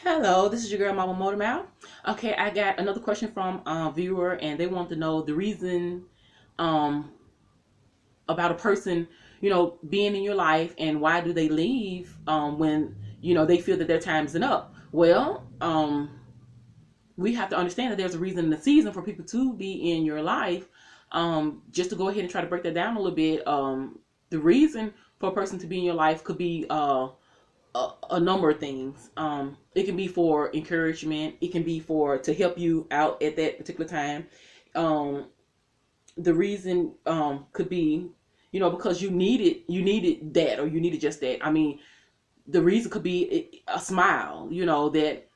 Hello, this is your girl Mama Motormouth. Okay, I got another question from a viewer, and they want to know the reason um, about a person, being in your life, and why do they leave when they feel that their time isn't up. Well, we have to understand that there's a reason in the season for people to be in your life. Just to go ahead and try to break that down a little bit, the reason for a person to be in your life could be a number of things. It can be for encouragement. It can be for to help you out at that particular time. Um, the reason could be, because you needed that, or you needed just that. I mean, the reason could be a smile, that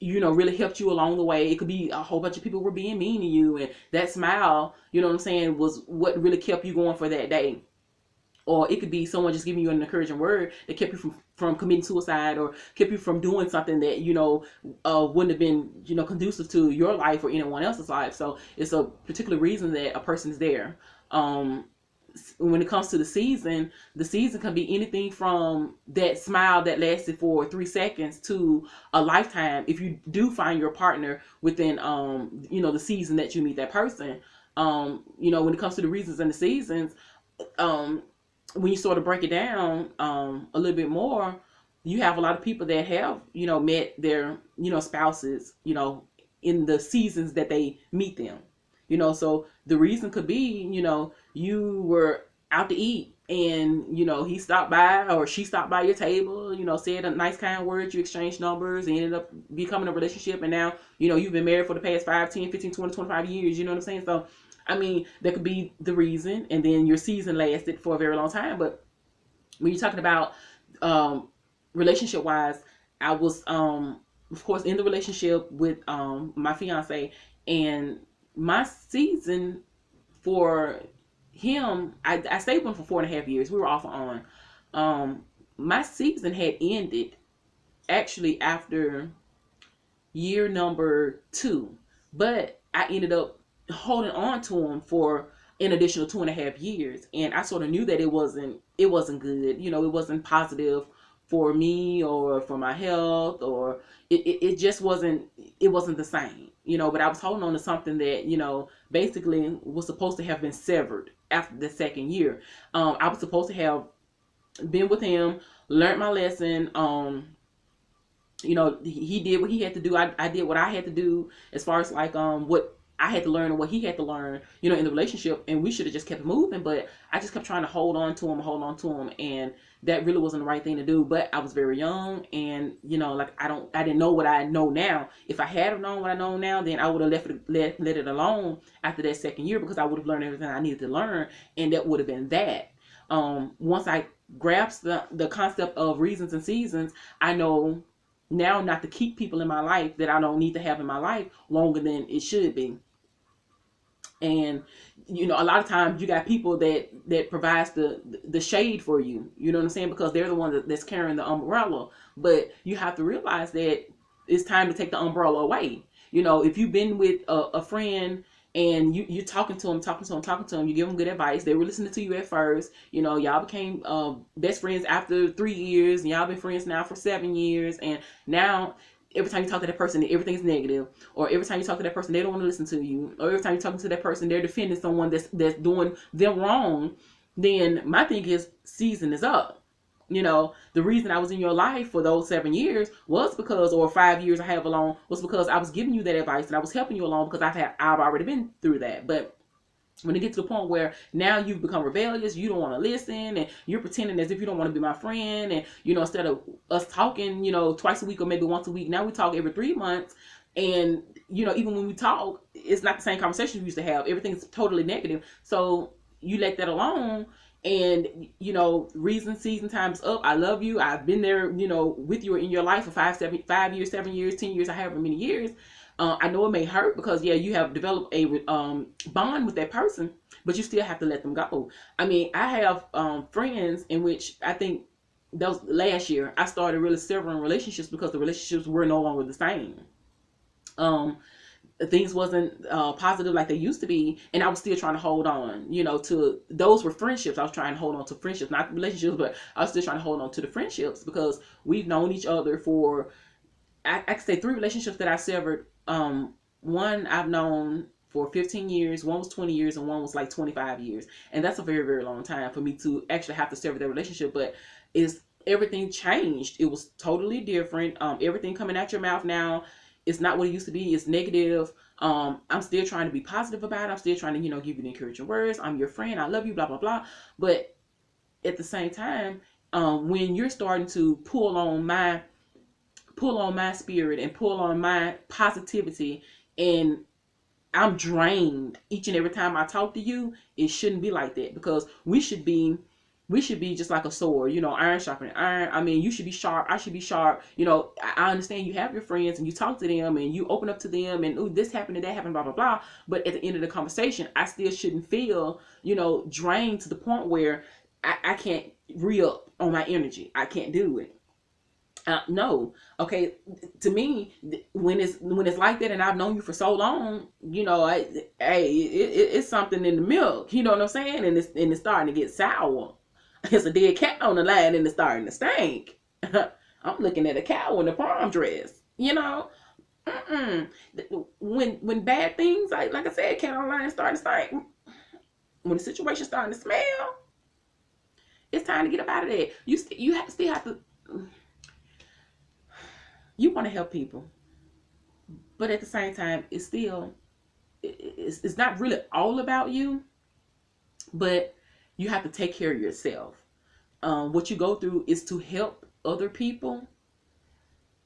really helped you along the way. It could be a whole bunch of people were being mean to you, and that smile, what I'm saying, was what really kept you going for that day. Or it could be someone just giving you an encouraging word that kept you from committing suicide, or kept you from doing something that wouldn't have been conducive to your life or anyone else's life. So it's a particular reason that a person is there. um when it comes to the season can be anything from that smile that lasted for 3 seconds to a lifetime if you do find your partner within the season that you meet that person. When it comes to the reasons and the seasons, um when you sort of break it down a little bit more, you have a lot of people that have met their spouses in the seasons that they meet them. So the reason could be you were out to eat, and he stopped by or she stopped by your table, said a nice kind word, you exchanged numbers and ended up becoming a relationship, and now you've been married for the past 5, 10, 15, 20, 25 years. You know what I'm saying? So I mean, that could be the reason, and then your season lasted for a very long time. But when you're talking about um, relationship wise, I was, of course, in the relationship with my fiance, and my season for him, I stayed with him for 4.5 years. We were off and on. My season had ended actually after year number 2, but I ended up holding on to him for an additional 2.5 years, and I sort of knew that it wasn't good. It wasn't positive for me or for my health, or it just wasn't the same. But I was holding on to something that basically was supposed to have been severed after the second year. I was supposed to have been with him, learned my lesson. He did what he had to do. I did what I had to do, as far as like what I had to learn and what he had to learn, in the relationship, and we should have just kept moving. But I just kept trying to hold on to him, and that really wasn't the right thing to do. But I was very young, and like I didn't know what I know now. If I had have known what I know now, then I would have let it alone after that second year, because I would have learned everything I needed to learn, and that would have been that. Once I grasped the concept of reasons and seasons, I know now not to keep people in my life that I don't need to have in my life longer than it should be. And a lot of times you got people that provides the shade for you. You know what I'm saying? Because they're the one that's carrying the umbrella. But you have to realize that it's time to take the umbrella away. If you've been with a friend, and you're talking to them, you give them good advice. They were listening to you at first. Y'all became best friends after 3 years, and y'all been friends now for 7 years. And now every time you talk to that person, everything's negative. Or every time you talk to that person, they don't want to listen to you. Or every time you're talking to that person, they're defending someone that's doing them wrong. Then my thing is, season is up. The reason I was in your life for those 7 years was because, or 5 years I have alone, was because I was giving you that advice and I was helping you along, because I've already been through that. But when it gets to the point where now you've become rebellious, you don't want to listen, and you're pretending as if you don't want to be my friend, and instead of us talking twice a week or maybe once a week, now we talk every 3 months. And even when we talk, it's not the same conversation we used to have. Everything's totally negative. So you let that alone, and reason, season, time's up. I love you, I've been there with you in your life for 5 years, 7 years, 10 years, however many years. I know it may hurt, because yeah, you have developed a bond with that person, but you still have to let them go. I mean, I have friends in which I think that was last year I started really severing relationships, because the relationships were no longer the same. um Things wasn't positive like they used to be, and I was still trying to hold on to those. Were friendships. I was trying to hold on to friendships, not relationships, but I was still trying to hold on to the friendships, because we've known each other for, I could say 3 relationships that I severed. One I've known for 15 years, one was 20 years, and one was like 25 years. And that's a very, very long time for me to actually have to sever that relationship. But is everything changed? It was totally different. Everything coming out your mouth now, it's not what it used to be. It's negative. I'm still trying to be positive about it. I'm still trying to, give you the encouraging words. I'm your friend. I love you, blah, blah, blah. But at the same time, when you're starting to pull on my spirit and pull on my positivity, and I'm drained each and every time I talk to you, it shouldn't be like that, because we should be just like a sword, iron sharpening iron. I mean, you should be sharp, I should be sharp. I understand you have your friends and you talk to them and you open up to them and, oh, this happened and that happened, blah, blah, blah. But at the end of the conversation, I still shouldn't feel, drained to the point where I can't re-up on my energy. I can't do it. No. Okay. To me, when it's like that, and I've known you for so long, it's something in the milk. You know what I'm saying? And it's starting to get sour. It's a dead cat on the line, and it's starting to stink. I'm looking at a cow in a prom dress. Mm-mm. When bad things, like I said, cat on the line starting to stink. When the situation's starting to smell, it's time to get up out of there. You still have to. You want to help people, but at the same time, it's not really all about you. But you have to take care of yourself. What you go through is to help other people,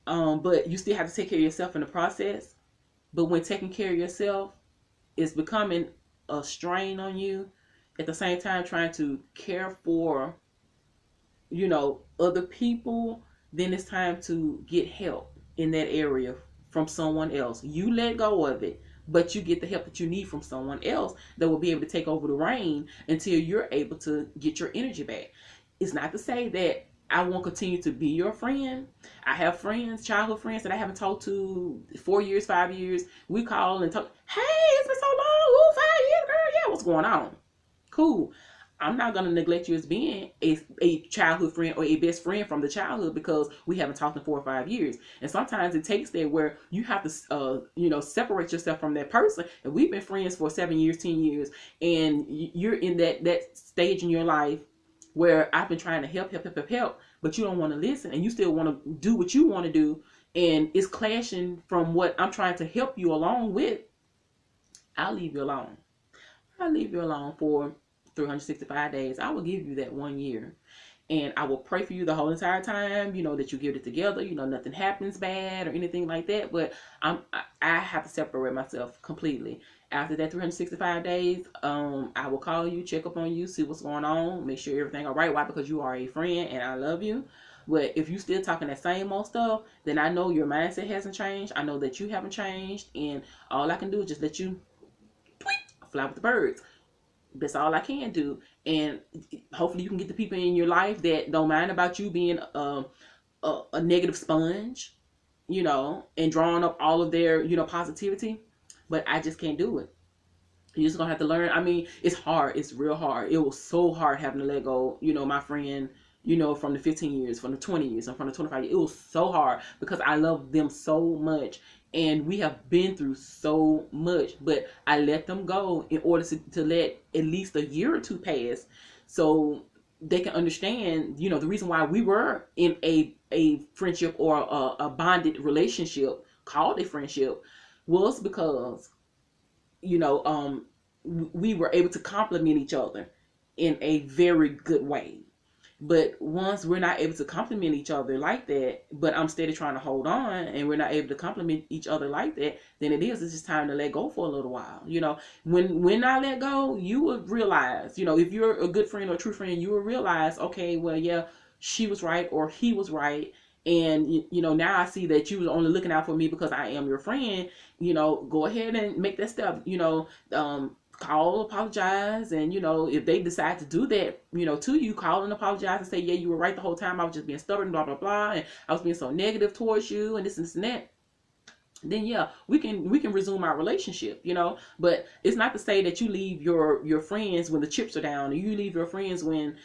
but you still have to take care of yourself in the process. But when taking care of yourself is becoming a strain on you, at the same time trying to care for, other people, then it's time to get help in that area from someone else. You let go of it, but you get the help that you need from someone else that will be able to take over the reign until you're able to get your energy back. It's not to say that I won't continue to be your friend. I have friends, childhood friends that I haven't talked to 4 years, 5 years. We call and talk. Hey, it's been so long. Ooh, 5 years, girl. Yeah, what's going on? Cool. I'm not going to neglect you as being a childhood friend or a best friend from the childhood because we haven't talked in 4 or 5 years. And sometimes it takes that where you have to, separate yourself from that person. And we've been friends for 7 years, 10 years, and you're in that stage in your life where I've been trying to help, but you don't want to listen, and you still want to do what you want to do, and it's clashing from what I'm trying to help you along with. I'll leave you alone. I'll leave you alone for 365 days. I will give you that 1 year. And I will pray for you the whole entire time, that you get it together, nothing happens bad or anything like that. But I have to separate myself completely. After that 365 days, I will call you, check up on you, see what's going on, make sure everything all right. Why? Because you are a friend and I love you. But if you still talking that same old stuff, then I know your mindset hasn't changed. I know that you haven't changed. And all I can do is just let you fly with the birds. That's all I can do. And hopefully you can get the people in your life that don't mind about you being a negative sponge, and drawing up all of their, positivity. But I just can't do it. You're just going to have to learn. I mean, it's hard. It's real hard. It was so hard having to let go, my friend, from the 15 years, from the 20 years, and from the 25 years. It was so hard because I love them so much. And we have been through so much, but I let them go in order to let at least a year or two pass so they can understand, the reason why we were in a friendship or a bonded relationship called a friendship was because, we were able to complement each other in a very good way. But once we're not able to compliment each other like that, but I'm steady trying to hold on and we're not able to compliment each other like that, then it's just time to let go for a little while. When I let go, you would realize, if you're a good friend or a true friend, you will realize, okay, well, yeah, she was right or he was right. And, now I see that you was only looking out for me because I am your friend. Go ahead and make that step, call, apologize, and if they decide to do that, to you, call and apologize and say, yeah, you were right the whole time, I was just being stubborn, blah blah blah, and I was being so negative towards you and this and that. Then yeah, we can resume our relationship, but it's not to say that you leave your friends when the chips are down, or you leave your friends when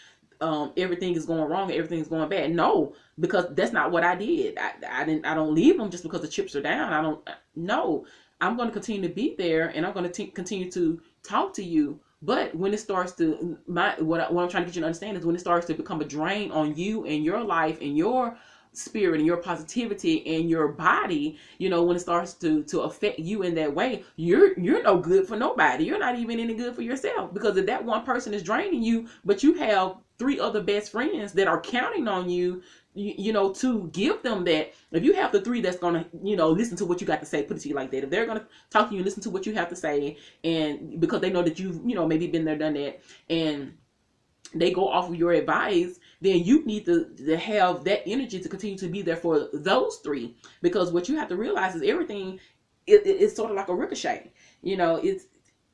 everything is going wrong, everything's going bad. No, because that's not what I did. I don't leave them just because the chips are down. I don't. No, I'm going to continue to be there, and I'm going to continue to talk to you. But when it starts to what I'm trying to get you to understand is when it starts to become a drain on you and your life and your spirit and your positivity and your body, when it starts to affect you in that way, you're no good for nobody. You're not even any good for yourself, because if that one person is draining you, but you have three other best friends that are counting on you, to give them that. If you have the three that's gonna, listen to what you got to say, put it to you like that. If they're gonna talk to you, listen to what you have to say, and because they know that you've, maybe been there, done that, and they go off of your advice, then you need to have that energy to continue to be there for those three. Because what you have to realize is everything, it's sort of like a ricochet.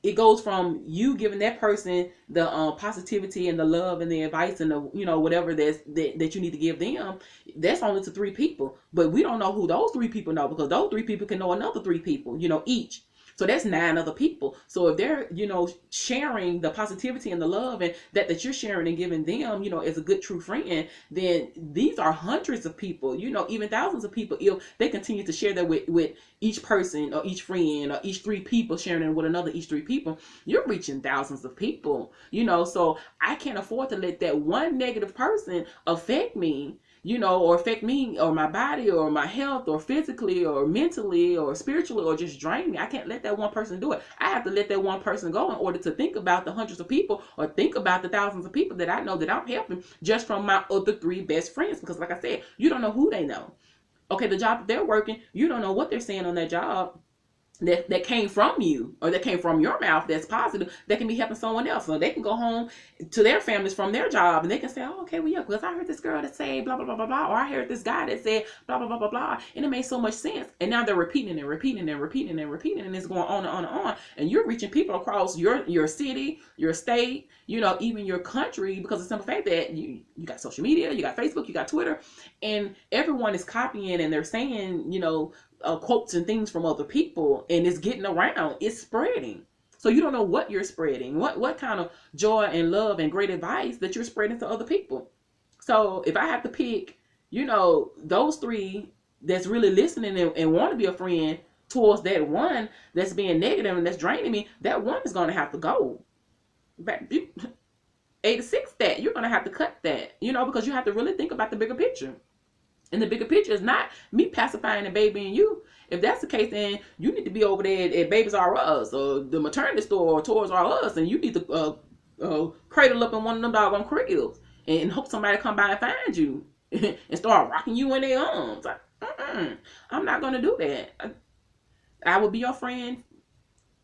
It goes from you giving that person the positivity and the love and the advice and the whatever that you need to give them. That's only to three people, but we don't know who those three people know, because those three people can know another three people, each. So that's 9 other people. So if they're, sharing the positivity and the love and that you're sharing and giving them, as a good true friend, then these are hundreds of people, even thousands of people. If they continue to share that with each person or each friend or each three people sharing it with another, each three people, you're reaching thousands of people, So I can't afford to let that one negative person affect me, or affect me or my body or my health or physically or mentally or spiritually, or just drain me. I can't let that one person do it. I have to let that one person go in order to think about the hundreds of people, or think about the thousands of people that I know that I'm helping just from my other three best friends. Because like I said, you don't know who they know. Okay, the job that they're working, you don't know what they're saying on that job that came from you, or that came from your mouth, that's positive, that can be helping someone else. So they can go home to their families from their job, and they can say, oh, okay, well, yeah, because I heard this girl that say blah blah blah blah blah, or I heard this guy that said blah blah blah blah blah, and it made so much sense. And now they're repeating and repeating and repeating and repeating, and it's going on and on and on. And you're reaching people across your city, your state, even your country, because of the simple fact that you got social media, you got Facebook, you got Twitter, and everyone is copying, and they're saying, quotes and things from other people, and it's getting around, it's spreading. So you don't know what you're spreading, what kind of joy and love and great advice that you're spreading to other people. So if I have to pick, those three that's really listening and want to be a friend towards that one that's being negative and that's draining me, that one is going to have to go back. 86, that you're going to have to cut that, because you have to really think about the bigger picture. And the bigger picture is not me pacifying and babying you. If that's the case, then you need to be over there at Babies R Us or the maternity store or Toys R Us, and you need to cradle up in one of them doggone cribs and hope somebody come by and find you and start rocking you in their arms. I'm not going to do that. I will be your friend.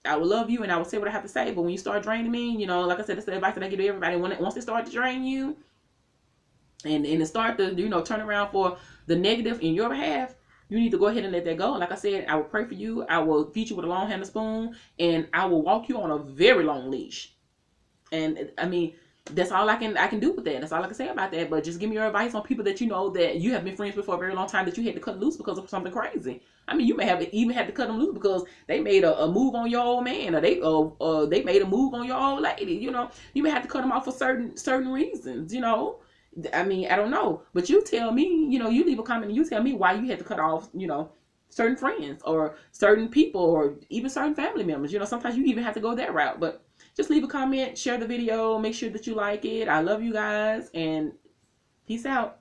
I will love you, and I will say what I have to say. But when you start draining me, like I said, that's the advice that I give to everybody. Once they start to drain you, and it start to turn around for the negative in your behalf, you need to go ahead and let that go. And like I said, I will pray for you, I will feed you with a long handled spoon, and I will walk you on a very long leash. And I mean, that's all I can do with that. That's all I can say about that. But just give me your advice on people that that you have been friends with for a very long time, that you had to cut loose because of something crazy. I mean, you may have even had to cut them loose because they made a move on your old man, or they made a move on your old lady. You may have to cut them off for certain reasons. I mean, I don't know, but you tell me, you leave a comment and you tell me why you had to cut off, certain friends or certain people or even certain family members. Sometimes you even have to go that route, but just leave a comment, share the video, make sure that you like it. I love you guys, and peace out.